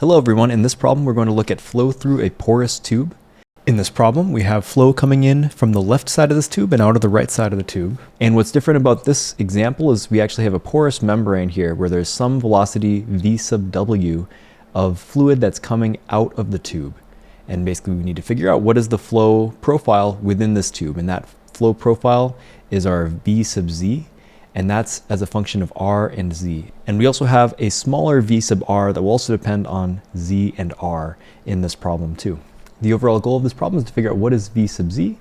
Hello everyone, in this problem we're going to look at flow through a porous tube. In this problem we have flow coming in from the left side of this tube and out of the right side of the tube. And what's different about this example is we actually have a porous membrane here where there's some velocity v sub w of fluid that's coming out of the tube. And basically we need to figure out what is the flow profile within this tube, and that flow profile is our v sub z. And that's as a function of r and z. And we also have a smaller v sub r that will also depend on z and r in this problem too. The overall goal of this problem is to figure out what is v sub z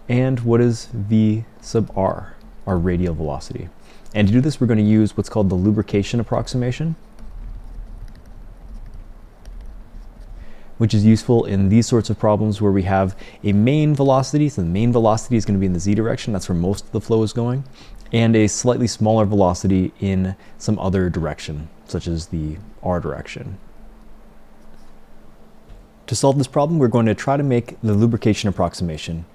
and what is v sub r, our radial velocity. And to do this, we're going to use what's called the lubrication approximation, which is useful in these sorts of problems where we have a main velocity. So the main velocity is going to be in the z direction. That's where most of the flow is going. And a slightly smaller velocity in some other direction, such as the r direction. To solve this problem, we're going to try to make the lubrication approximation.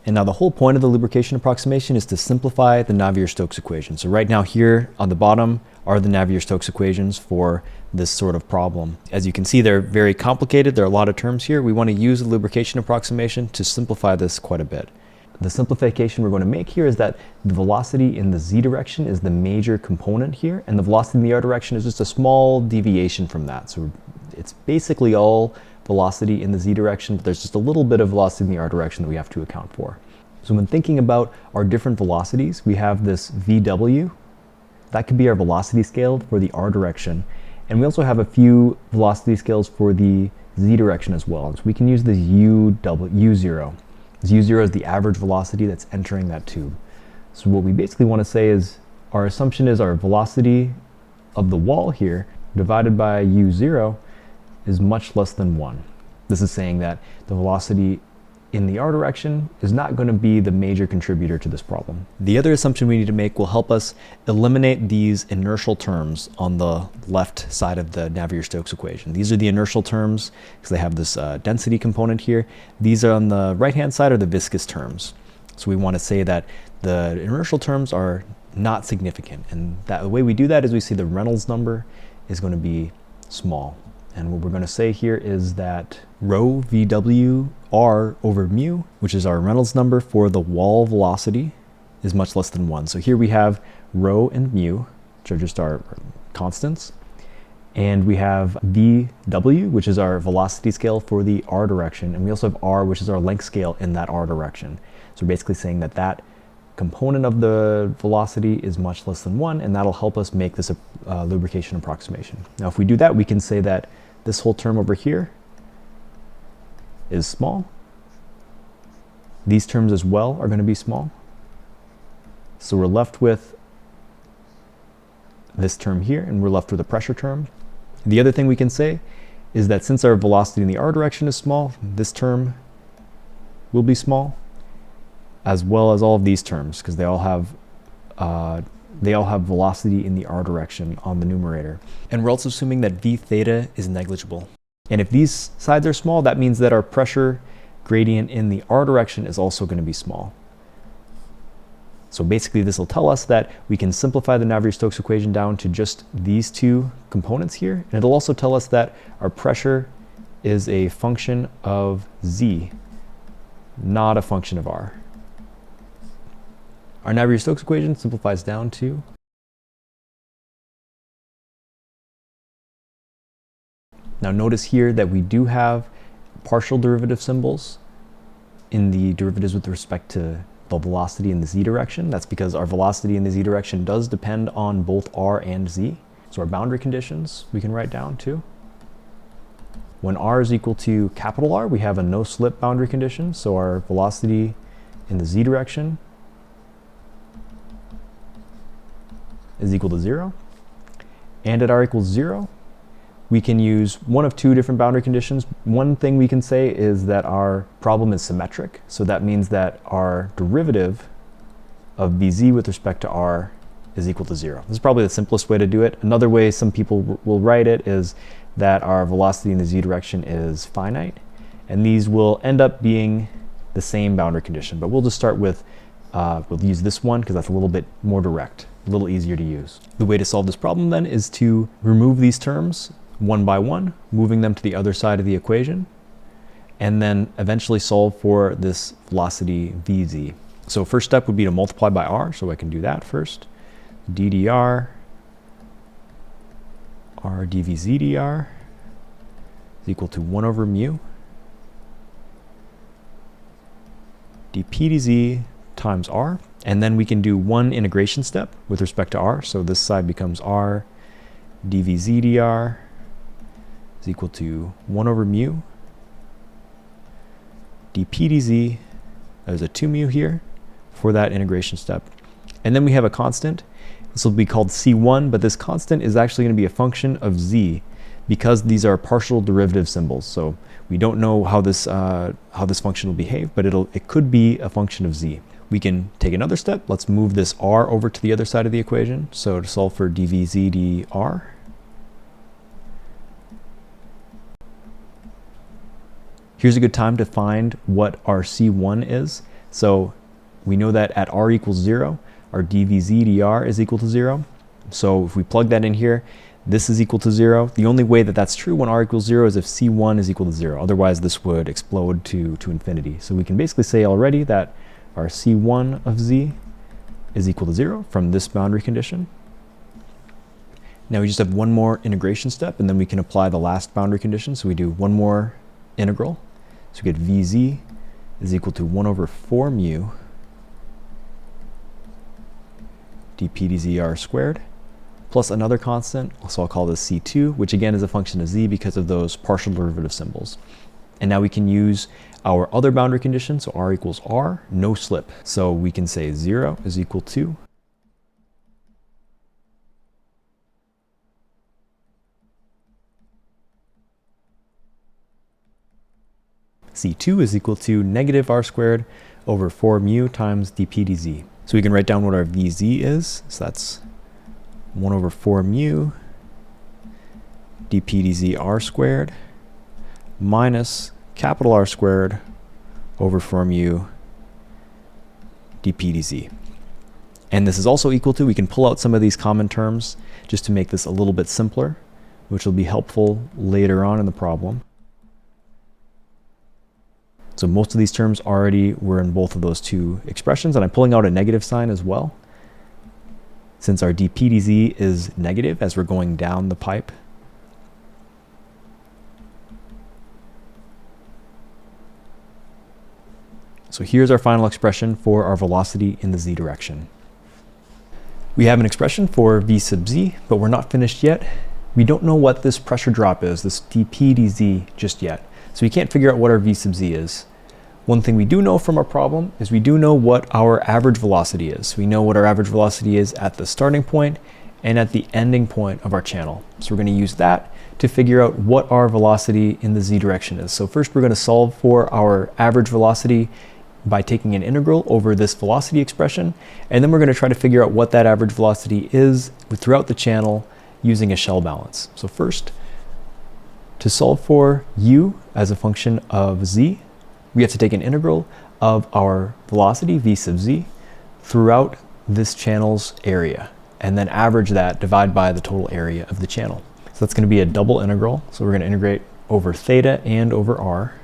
And now the whole point of the lubrication approximation is to simplify the Navier-Stokes equation. So right now here on the bottom are the Navier-Stokes equations for this sort of problem. As you can see, they're very complicated. There are a lot of terms here. We want to use the lubrication approximation to simplify this quite a bit. The simplification we're going to make here is that the velocity in the z direction is the major component here, and the velocity in the r direction is just a small deviation from that. So it's basically all velocity in the z direction, but there's just a little bit of velocity in the r direction that we have to account for. So when thinking about our different velocities, we have this vw. That could be our velocity scale for the r direction. And we also have a few velocity scales for the z direction as well. So we can use this u0. This u0 is the average velocity that's entering that tube. So what we basically want to say is our assumption is our velocity of the wall here divided by u0 is much less than 1. This is saying that the velocity in the r direction is not going to be the major contributor to this problem. The other assumption we need to make will help us eliminate these inertial terms on the left side of the Navier-Stokes equation. These are the inertial terms because they have this density component here. These are on the right-hand side are the viscous terms. So we want to say that the inertial terms are not significant. And the way we do that is we see the Reynolds number is going to be small. And what we're going to say here is that rho VW R over mu, which is our Reynolds number for the wall velocity, is much less than 1. So here we have rho and mu, which are just our constants. And we have VW, which is our velocity scale for the r direction. And we also have r, which is our length scale in that r direction. So we're basically saying that that component of the velocity is much less than 1, and that'll help us make this lubrication approximation. Now if we do that, we can say that this whole term over here is small. These terms as well are going to be small. So we're left with this term here, and we're left with a pressure term. The other thing we can say is that since our velocity in the r direction is small, this term will be small, as well as all of these terms, because they all have velocity in the r direction on the numerator. And we're also assuming that v theta is negligible. And if these sides are small, that means that our pressure gradient in the r direction is also going to be small. So basically this will tell us that we can simplify the Navier-Stokes equation down to just these two components here. And it'll also tell us that our pressure is a function of z, not a function of r. Our Navier-Stokes equation simplifies down to now notice here that we do have partial derivative symbols in the derivatives with respect to the velocity in the z direction. That's because our velocity in the z direction does depend on both r and z. So our boundary conditions we can write down too. When r is equal to capital R, we have a no-slip boundary condition. So our velocity in the z direction is equal to 0. And at r equals 0, we can use one of two different boundary conditions. One thing we can say is that our problem is symmetric. So that means that our derivative of vz with respect to r is equal to 0. This is probably the simplest way to do it. Another way some people will write it is that our velocity in the z direction is finite. And these will end up being the same boundary condition. But we'll just start with, we'll use this one because that's a little bit more direct, a little easier to use. The way to solve this problem then is to remove these terms one by one, moving them to the other side of the equation, and then eventually solve for this velocity vz. So first step would be to multiply by r, so I can do that first. ddr r dvz dr is equal to 1 over mu dp dz times r, and then we can do one integration step with respect to r, so this side becomes r dvz dr is equal to 1 over mu dp dz, there's a 2 mu here for that integration step. And then we have a constant. This will be called C1, but this constant is actually going to be a function of z because these are partial derivative symbols. So we don't know how this function will behave, but it could be a function of z. We can take another step. Let's move this r over to the other side of the equation. So to solve for dvz dr, here's a good time to find what our C1 is. So we know that at r equals 0, our dvz dr is equal to 0. So if we plug that in here, this is equal to 0. The only way that that's true when r equals 0 is if C1 is equal to 0. Otherwise, this would explode to infinity. So we can basically say already that our C1 of z is equal to 0 from this boundary condition. Now we just have one more integration step, and then we can apply the last boundary condition. So we do one more integral. So we get vz is equal to 1 over 4 mu dp dz r squared plus another constant, so I'll call this C2, which again is a function of z because of those partial derivative symbols. And now we can use our other boundary condition, so r equals r, no slip. So we can say 0 is equal to C2 is equal to negative r squared over 4 mu times dp dz. So we can write down what our vz is. So that's 1 over 4 mu dp dz r squared minus capital R squared over 4 mu dp dz. And this is also equal to, we can pull out some of these common terms just to make this a little bit simpler, which will be helpful later on in the problem. So most of these terms already were in both of those two expressions, and I'm pulling out a negative sign as well, since our dp dz is negative as we're going down the pipe. So here's our final expression for our velocity in the z direction. We have an expression for v sub z, but we're not finished yet. We don't know what this pressure drop is, this dp dz, just yet. So we can't figure out what our v sub z is. One thing we do know from our problem is we do know what our average velocity is. We know what our average velocity is at the starting point and at the ending point of our channel. So we're going to use that to figure out what our velocity in the z direction is. So first we're going to solve for our average velocity by taking an integral over this velocity expression, and then we're going to try to figure out what that average velocity is throughout the channel using a shell balance. So first, to solve for u as a function of z, we have to take an integral of our velocity, v sub z, throughout this channel's area, and then average that, divide by the total area of the channel. So that's going to be a double integral. So we're going to integrate over theta and over r.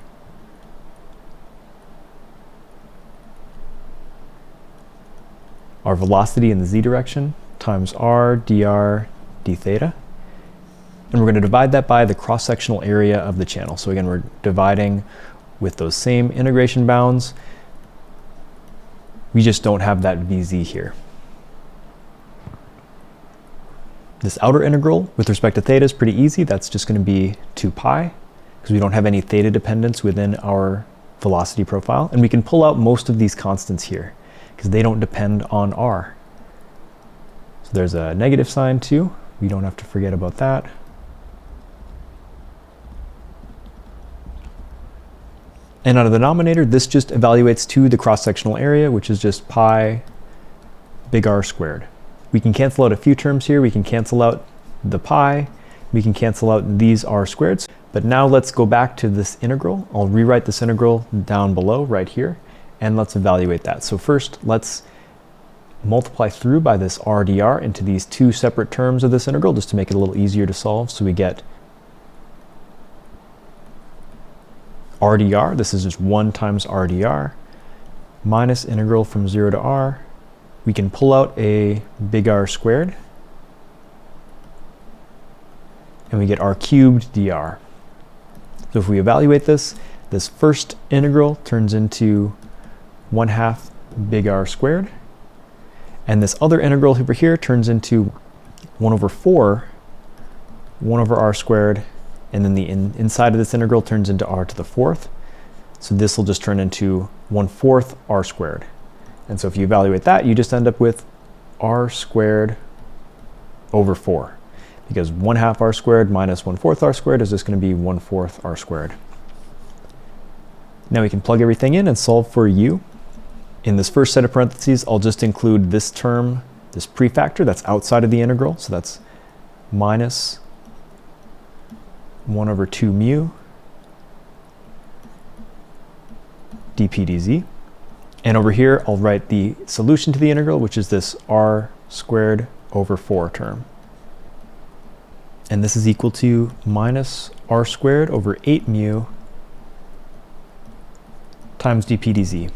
Our velocity in the z direction times r dr d theta. And we're going to divide that by the cross-sectional area of the channel. So again, we're dividing with those same integration bounds. We just don't have that vz here. This outer integral with respect to theta is pretty easy. That's just going to be 2 pi, because we don't have any theta dependence within our velocity profile. And we can pull out most of these constants here, because they don't depend on r. So there's a negative sign too. We don't have to forget about that. And on the denominator, this just evaluates to the cross-sectional area, which is just pi big R squared. We can cancel out a few terms here. We can cancel out the pi. We can cancel out these R squareds. But now let's go back to this integral. I'll rewrite this integral down below right here, and let's evaluate that. So first, let's multiply through by this r dr into these two separate terms of this integral, just to make it a little easier to solve. So we get RdR, this is just 1 times RdR, minus integral from 0 to r. We can pull out a big R squared, and we get r cubed dr. So if we evaluate this, this first integral turns into 1/2 big R squared, and this other integral over here turns into 1/4 1/r squared, and then the inside of this integral turns into r to the 4th. So this will just turn into 1/4 r squared. And so if you evaluate that, you just end up with r squared over 4, because 1/2 r squared minus 1/4 r squared is just going to be 1/4 r squared. Now we can plug everything in and solve for u. In this first set of parentheses, I'll just include this term, this prefactor that's outside of the integral. So that's minus 1/2 mu dp dz. And over here, I'll write the solution to the integral, which is this r squared over 4 term. And this is equal to minus r squared over 8 mu times dp dz.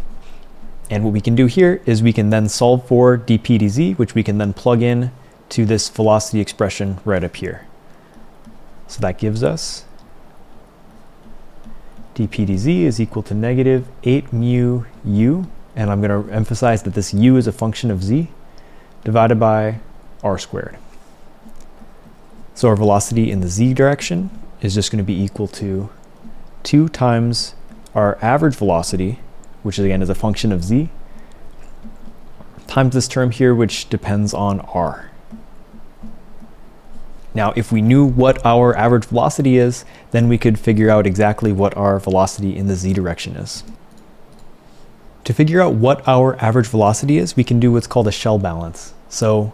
And what we can do here is we can then solve for dp dz, which we can then plug in to this velocity expression right up here. So that gives us dp dz is equal to negative 8 mu u, and I'm going to emphasize that this u is a function of z, divided by r squared. So our velocity in the z direction is just going to be equal to 2 times our average velocity, which again is a function of z, times this term here, which depends on r. Now, if we knew what our average velocity is, then we could figure out exactly what our velocity in the z direction is. To figure out what our average velocity is, we can do what's called a shell balance. So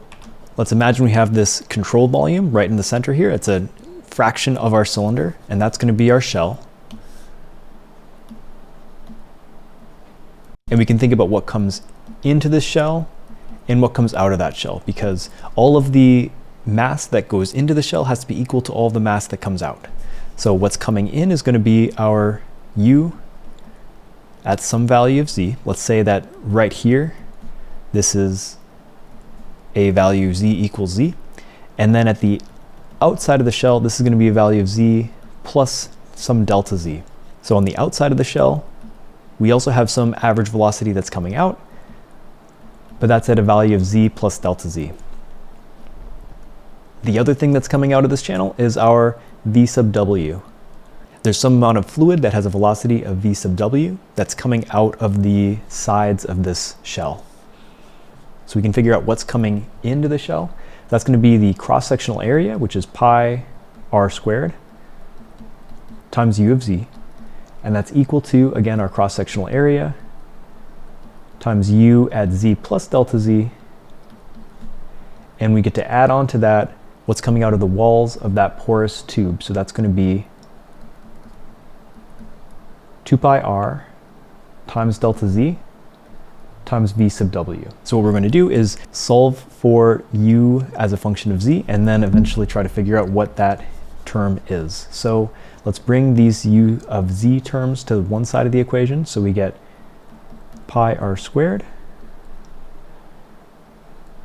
let's imagine we have this controlled volume right in the center here. It's a fraction of our cylinder, and that's going to be our shell. And we can think about what comes into this shell and what comes out of that shell, because all of the mass that goes into the shell has to be equal to all of the mass that comes out. So what's coming in is going to be our u at some value of z. Let's say that right here, this is a value z equals z. And then at the outside of the shell, this is going to be a value of z plus some delta z. So on the outside of the shell, we also have some average velocity that's coming out, but that's at a value of z plus delta z. The other thing that's coming out of this channel is our v sub w. There's some amount of fluid that has a velocity of v sub w that's coming out of the sides of this shell. So we can figure out what's coming into the shell. That's going to be the cross-sectional area, which is pi r squared times u of z. And that's equal to, again, our cross-sectional area times u at z plus delta z. And we get to add on to that what's coming out of the walls of that porous tube. So that's going to be 2 pi r times delta z times v sub w. So what we're going to do is solve for u as a function of z, and then eventually try to figure out what that term is. So let's bring these u of z terms to one side of the equation. So we get pi r squared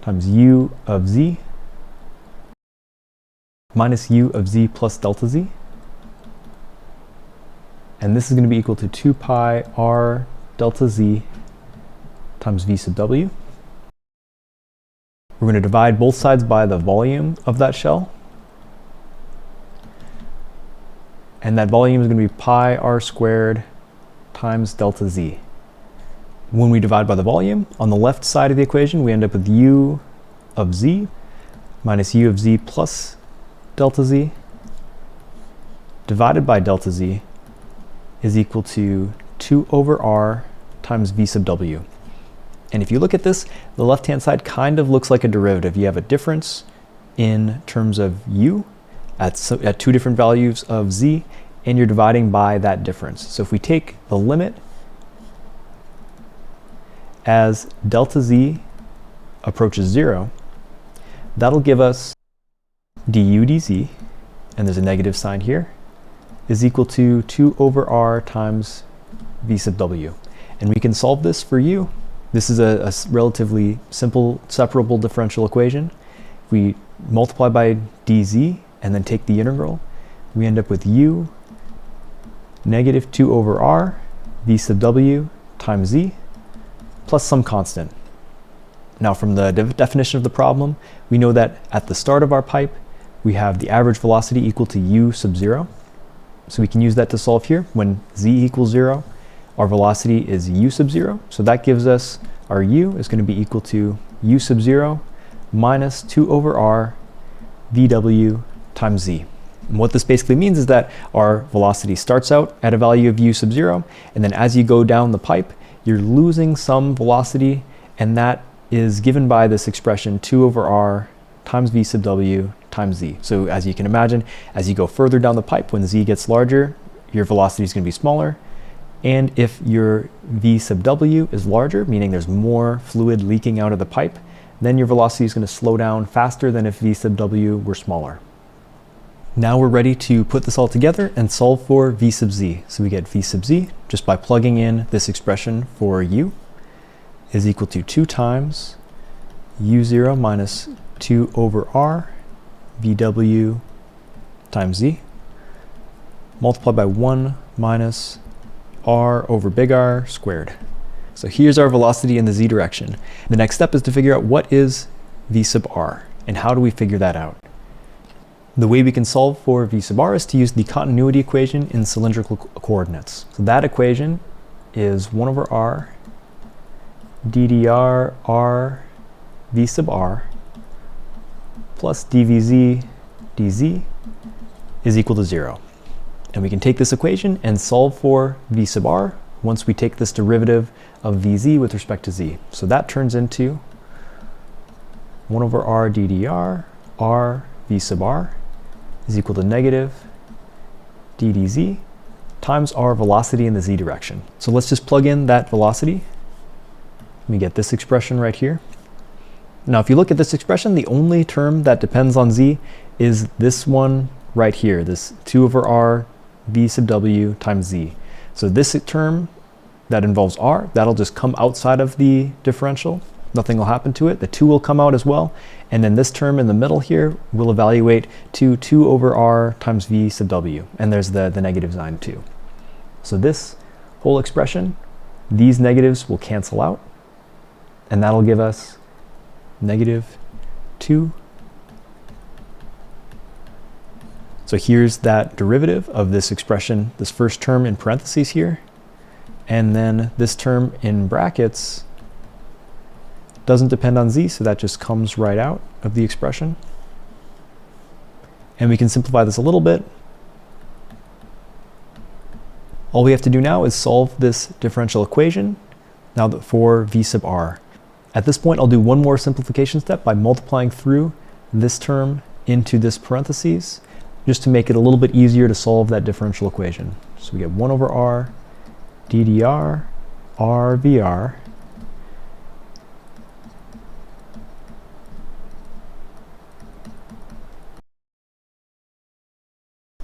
times u of z minus u of z plus delta z. And this is going to be equal to 2 pi r delta z times v sub w. We're going to divide both sides by the volume of that shell. And that volume is going to be pi r squared times delta z. When we divide by the volume, on the left side of the equation, we end up with u of z minus u of z plus delta z divided by delta z is equal to 2 over r times v sub w. And if you look at this, the left-hand side kind of looks like a derivative. You have a difference in terms of u at two different values of z, and you're dividing by that difference. So if we take the limit as delta z approaches 0, that'll give us du dz, and there's a negative sign here, is equal to 2 over r times v sub w. And we can solve this for u. This is a relatively simple separable differential equation. If we multiply by dz and then take the integral, we end up with u negative 2 over r v sub w times z plus some constant. Now from the definition of the problem, we know that at the start of our pipe, we have the average velocity equal to u sub 0. So we can use that to solve here. When z equals 0, our velocity is u sub 0. So that gives us our u is going to be equal to u sub 0 minus 2 over r vw times z. And what this basically means is that our velocity starts out at a value of u sub 0, and then as you go down the pipe, you're losing some velocity, and that is given by this expression 2 over r times v sub w times z. So as you can imagine, as you go further down the pipe, when z gets larger, your velocity is going to be smaller. And if your v sub w is larger, meaning there's more fluid leaking out of the pipe, then your velocity is going to slow down faster than if v sub w were smaller. Now we're ready to put this all together and solve for v sub z. So we get v sub z just by plugging in this expression for u is equal to 2 times u0 minus 2 over r vw times z multiplied by 1 minus r over big R squared. So here's our velocity in the z direction. The next step is to figure out what is v sub r, and how do we figure that out? The way we can solve for v sub r is to use the continuity equation in cylindrical coordinates. So that equation is 1 over r ddr r v sub r plus dvz dz is equal to 0. And we can take this equation and solve for v sub r once we take this derivative of vz with respect to z. So that turns into 1 over r ddr r v sub r is equal to negative ddz times our velocity in the z direction. So let's just plug in that velocity. We get this expression right here. Now if you look at this expression, the only term that depends on z is this one right here, this 2 over r v sub w times z. So this term that involves r, that'll just come outside of the differential. Nothing will happen to it. The 2 will come out as well. And then this term in the middle here will evaluate to 2 over r times v sub w. And there's the negative sign too. So this whole expression, these negatives will cancel out. And that'll give us negative 2. So here's that derivative of this expression, this first term in parentheses here. And then this term in brackets doesn't depend on z, so that just comes right out of the expression. And we can simplify this a little bit. All we have to do now is solve this differential equation now for v sub r. At this point, I'll do one more simplification step by multiplying through this term into this parentheses, just to make it a little bit easier to solve that differential equation. So we get 1 over r ddr r vr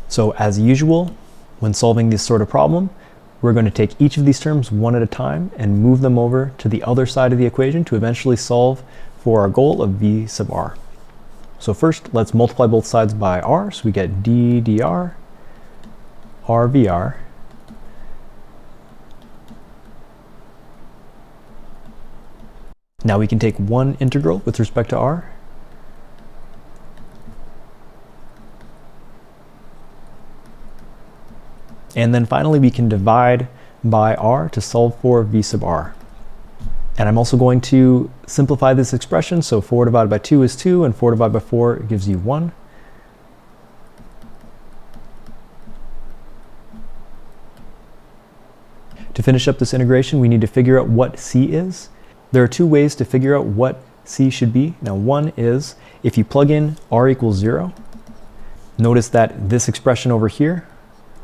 So as usual, when solving this sort of problem, we're going to take each of these terms one at a time and move them over to the other side of the equation to eventually solve for our goal of v sub r. So first, let's multiply both sides by r. So we get d dr r vr Now we can take one integral with respect to r. And then finally, we can divide by r to solve for v sub r. And I'm also going to simplify this expression. So 4 divided by 2 is 2, and 4 divided by 4 gives you 1. To finish up this integration, we need to figure out what c is. There are two ways to figure out what c should be. Now, one is if you plug in r equals 0, notice that this expression over here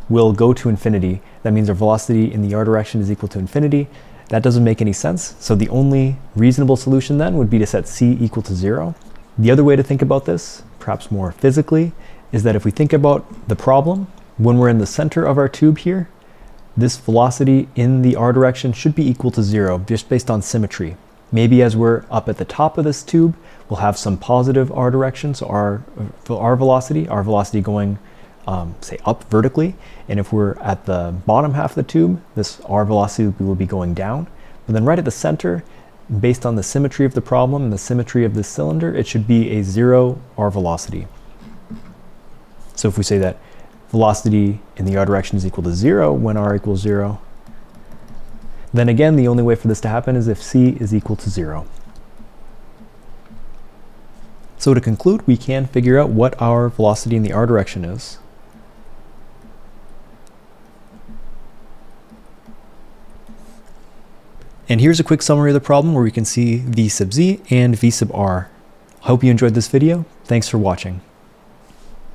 will go to infinity. That means our velocity in the r direction is equal to infinity. That doesn't make any sense. So the only reasonable solution then would be to set c equal to 0. The other way to think about this, perhaps more physically, is that if we think about the problem When we're in the center of our tube here, this velocity in the r direction should be equal to 0, just based on symmetry. Maybe as we're up at the top of this tube, we'll have some positive r direction, so our velocity going, say, up vertically. And if we're at the bottom half of the tube, this r velocity will be going down. But then right at the center, based on the symmetry of the problem and the symmetry of this cylinder, it should be a 0 r velocity. So if we say that velocity in the r direction is equal to 0 when r equals 0, then again, the only way for this to happen is if c is equal to 0. So to conclude, we can figure out what our velocity in the r direction is. And here's a quick summary of the problem where we can see v sub z and v sub r. I hope you enjoyed this video. Thanks for watching.